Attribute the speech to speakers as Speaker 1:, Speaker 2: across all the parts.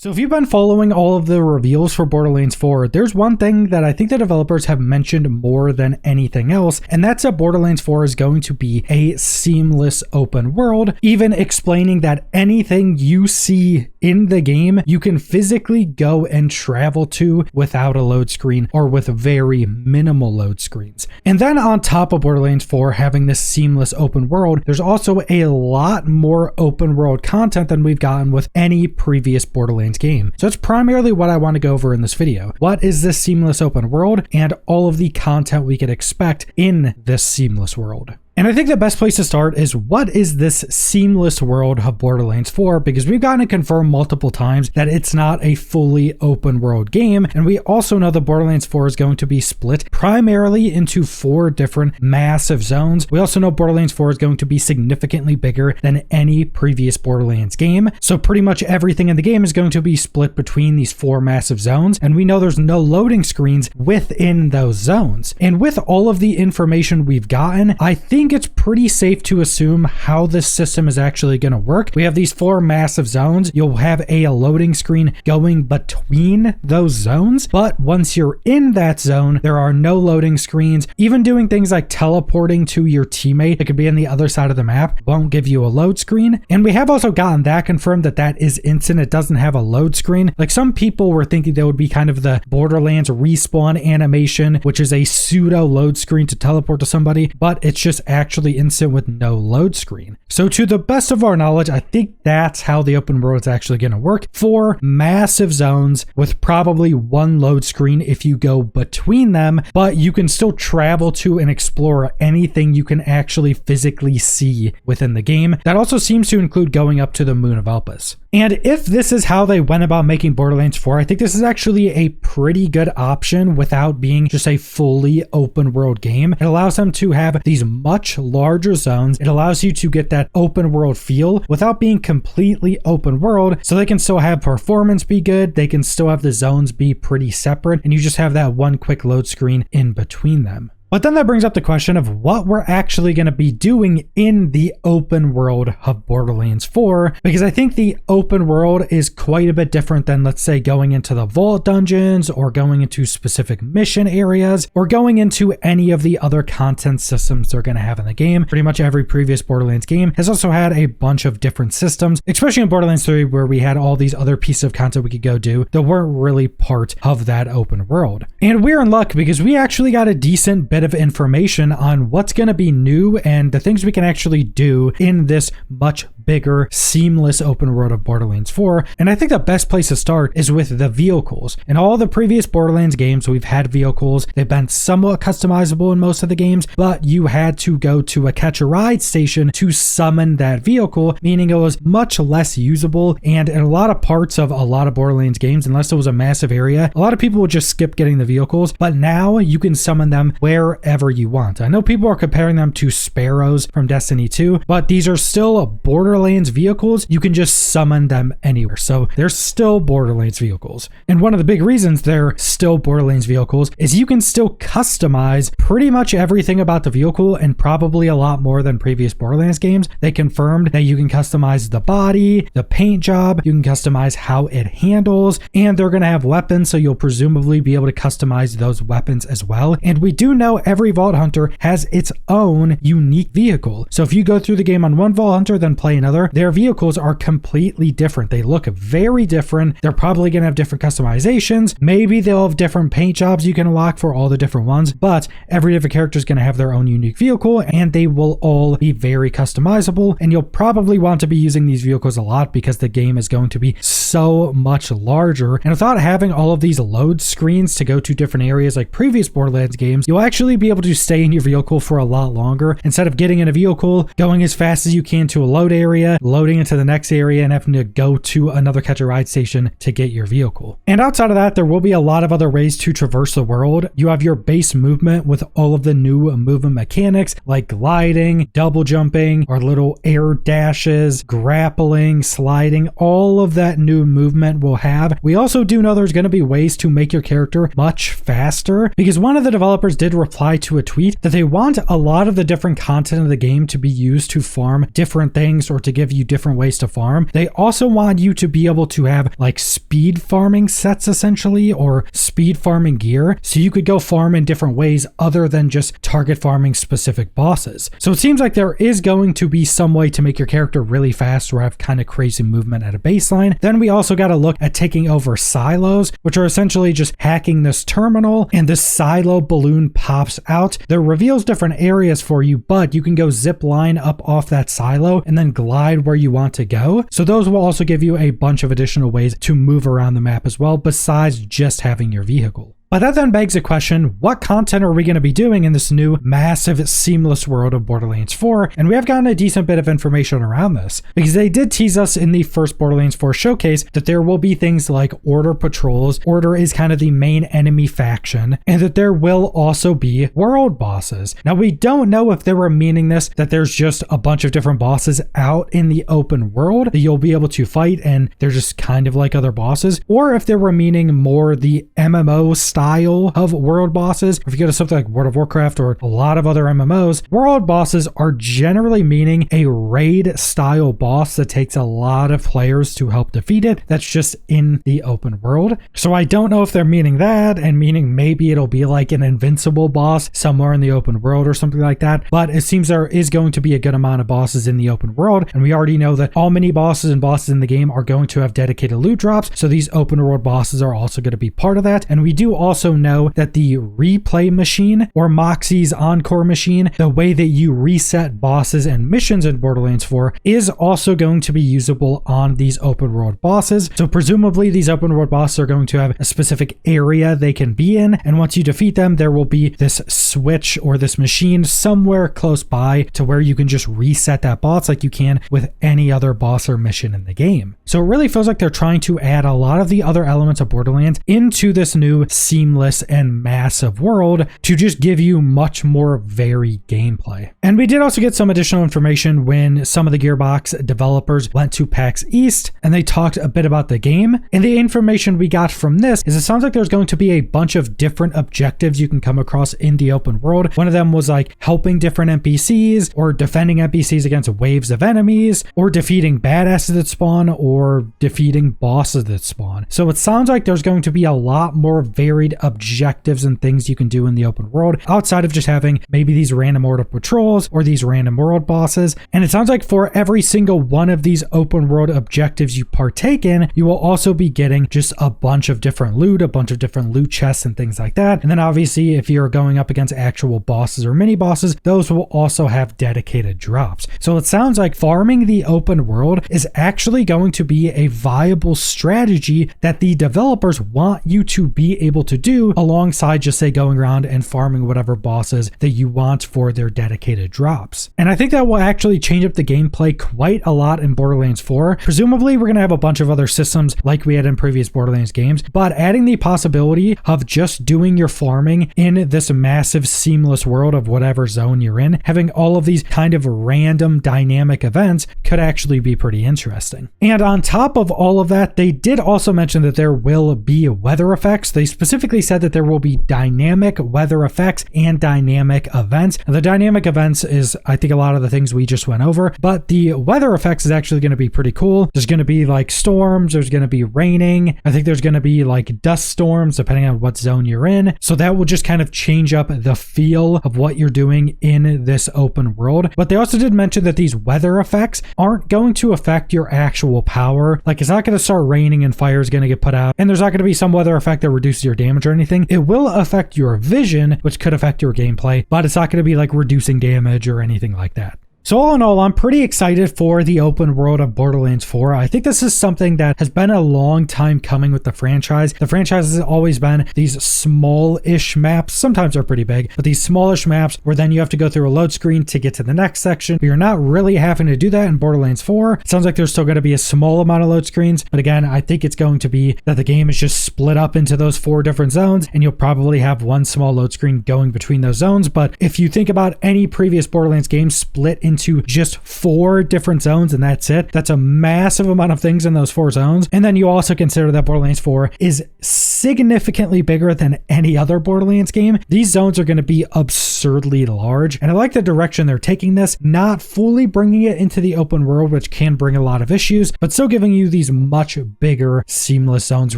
Speaker 1: So if you've been following all of the reveals for Borderlands 4, there's one thing that I think the developers have mentioned more than anything else, and that's that Borderlands 4 is going to be a seamless open world, even explaining that anything you see in the game, you can physically go and travel to without a load screen or with very minimal load screens. And then on top of Borderlands 4 having this seamless open world, there's also a lot more open world content than we've gotten with any previous Borderlands game. So that's primarily what I want to go over in this video. What is this seamless open world and all of the content we could expect in this seamless world? And I think the best place to start is what is this seamless world of Borderlands 4, because we've gotten it confirmed multiple times that it's not a fully open world game, and we also know that Borderlands 4 is going to be split primarily into 4 different massive zones. We also know Borderlands 4 is going to be significantly bigger than any previous Borderlands game, so pretty much everything in the game is going to be split between these 4 massive zones, and we know there's no loading screens within those zones. And with all of the information we've gotten, I think it's pretty safe to assume how this system is actually going to work. We have these 4 massive zones. You'll have a loading screen going between those zones, but once you're in that zone, there are no loading screens. Even doing things like teleporting to your teammate that could be on the other side of the map won't give you a load screen. And we have also gotten that confirmed that that is instant. It doesn't have a load screen. Like, some people were thinking there would be kind of the Borderlands respawn animation, which is a pseudo load screen to teleport to somebody, but it's just actually instant with no load screen. So to the best of our knowledge, I think that's how the open world is actually going to work. 4 massive zones with probably 1 load screen if you go between them, but you can still travel to and explore anything you can actually physically see within the game. That also seems to include going up to the moon of Elpis. And if this is how they went about making Borderlands 4, I think this is actually a pretty good option without being just a fully open world game. It allows them to have these much larger zones. It allows you to get that open world feel without being completely open world, so they can still have performance be good, they can still have the zones be pretty separate, and you just have that 1 quick load screen in between them. But then that brings up the question of what we're actually going to be doing in the open world of Borderlands 4, because I think the open world is quite a bit different than, let's say, going into the vault dungeons or going into specific mission areas or going into any of the other content systems they're going to have in the game. Pretty much every previous Borderlands game has also had a bunch of different systems, especially in Borderlands 3 where we had all these other pieces of content we could go do that weren't really part of that open world. And we're in luck because we actually got a decent bit of information on what's going to be new and the things we can actually do in this much bigger, seamless open world of Borderlands 4. And I think the best place to start is with the vehicles. In all the previous Borderlands games, we've had vehicles. They've been somewhat customizable in most of the games, but you had to go to a catch-a-ride station to summon that vehicle, meaning it was much less usable. And in a lot of parts of a lot of Borderlands games, unless it was a massive area, a lot of people would just skip getting the vehicles, but now you can summon them wherever you want. I know people are comparing them to Sparrows from Destiny 2, but these are still Borderlands vehicles. You can just summon them anywhere. So they're still Borderlands vehicles. And one of the big reasons they're still Borderlands vehicles is you can still customize pretty much everything about the vehicle, and probably a lot more than previous Borderlands games. They confirmed that you can customize the body, the paint job, you can customize how it handles, and they're going to have weapons, so you'll presumably be able to customize those weapons as well. And we do know every Vault Hunter has its own unique vehicle. So if you go through the game on one Vault Hunter, then play another, their vehicles are completely different. They look very different. They're probably going to have different customizations. Maybe they'll have different paint jobs you can unlock for all the different ones, but every different character is going to have their own unique vehicle, and they will all be very customizable. And you'll probably want to be using these vehicles a lot because the game is going to be so much larger. And without having all of these load screens to go to different areas like previous Borderlands games, you'll actually be able to stay in your vehicle for a lot longer instead of getting in a vehicle, going as fast as you can to a load area, loading into the next area, and having to go to another catch-a-ride station to get your vehicle. And outside of that, there will be a lot of other ways to traverse the world. You have your base movement with all of the new movement mechanics like gliding, double jumping, or little air dashes, grappling, sliding. All of that new movement will have. We also do know there's going to be ways to make your character much faster, because one of the developers did report reply to a tweet that they want a lot of the different content of the game to be used to farm different things or to give you different ways to farm. They also want you to be able to have like speed farming sets essentially, or speed farming gear, so you could go farm in different ways other than just target farming specific bosses. So it seems like there is going to be some way to make your character really fast or have kind of crazy movement at a baseline. Then we also got to look at taking over silos, which are essentially just hacking this terminal and this silo balloon pops out. That reveals different areas for you, but you can go zip line up off that silo and then glide where you want to go. So those will also give you a bunch of additional ways to move around the map as well, besides just having your vehicle. But that then begs the question, what content are we going to be doing in this new massive seamless world of Borderlands 4? And we have gotten a decent bit of information around this, because they did tease us in the first Borderlands 4 showcase that there will be things like Order patrols. Order is kind of the main enemy faction, and that there will also be world bosses. Now, we don't know if they were meaning this, that there's just a bunch of different bosses out in the open world that you'll be able to fight and they're just kind of like other bosses, or if they were meaning more the MMO style of world bosses. If you go to something like World of Warcraft or a lot of other MMOs, world bosses are generally meaning a raid style boss that takes a lot of players to help defeat it. That's just in the open world. So I don't know if they're meaning that and meaning maybe it'll be like an invincible boss somewhere in the open world or something like that. But it seems there is going to be a good amount of bosses in the open world. And we already know that all mini bosses and bosses in the game are going to have dedicated loot drops. So these open world bosses are also going to be part of that. And we do also know that the replay machine, or Moxie's encore machine, the way that you reset bosses and missions in Borderlands 4, is also going to be usable on these open world bosses. So presumably these open world bosses are going to have a specific area they can be in, and once you defeat them, there will be this switch or this machine somewhere close by to where you can just reset that boss like you can with any other boss or mission in the game. So it really feels like they're trying to add a lot of the other elements of Borderlands into this new seamless and massive world to just give you much more varied gameplay. And we did also get some additional information when some of the Gearbox developers went to PAX East and they talked a bit about the game. And the information we got from this is it sounds like there's going to be a bunch of different objectives you can come across in the open world. One of them was like helping different NPCs or defending NPCs against waves of enemies or defeating badasses that spawn or defeating bosses that spawn. So it sounds like there's going to be a lot more varied objectives and things you can do in the open world outside of just having maybe these random order patrols or these random world bosses. And it sounds like for every single one of these open world objectives you partake in, you will also be getting just a bunch of different loot, a bunch of different loot chests and things like that. And then obviously if you're going up against actual bosses or mini bosses, those will also have dedicated drops. So it sounds like farming the open world is actually going to be a viable strategy that the developers want you to be able to do alongside just say going around and farming whatever bosses that you want for their dedicated drops. And I think that will actually change up the gameplay quite a lot in Borderlands 4. Presumably we're going to have a bunch of other systems like we had in previous Borderlands games, but adding the possibility of just doing your farming in this massive seamless world of whatever zone you're in, having all of these kind of random dynamic events could actually be pretty interesting. And on top of all of that, they did also mention that there will be weather effects. They specifically said that there will be dynamic weather effects and dynamic events. And the dynamic events is, I think, a lot of the things we just went over, but the weather effects is actually going to be pretty cool. There's going to be like storms, there's going to be raining. I think there's going to be like dust storms depending on what zone you're in. So that will just kind of change up the feel of what you're doing in this open world. But they also did mention that these weather effects aren't going to affect your actual power. Like it's not going to start raining and fire is going to get put out, and there's not going to be some weather effect that reduces your damage or anything. It will affect your vision, which could affect your gameplay, but it's not going to be like reducing damage or anything like that. So all in all, I'm pretty excited for the open world of Borderlands 4. I think this is something that has been a long time coming with the franchise. The franchise has always been these small-ish maps. Sometimes they're pretty big, but these smallish maps where then you have to go through a load screen to get to the next section. But you're not really having to do that in Borderlands 4. It sounds like there's still going to be a small amount of load screens. But again, I think it's going to be that the game is just split up into those 4 different zones, and you'll probably have one small load screen going between those zones. But if you think about any previous Borderlands game split into into just 4 different zones and that's it. That's a massive amount of things in those 4 zones. And then you also consider that Borderlands 4 is significantly bigger than any other Borderlands game. These zones are going to be absurdly large. And I like the direction they're taking this, not fully bringing it into the open world, which can bring a lot of issues, but still giving you these much bigger, seamless zones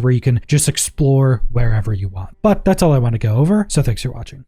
Speaker 1: where you can just explore wherever you want. But that's all I want to go over. So thanks for watching.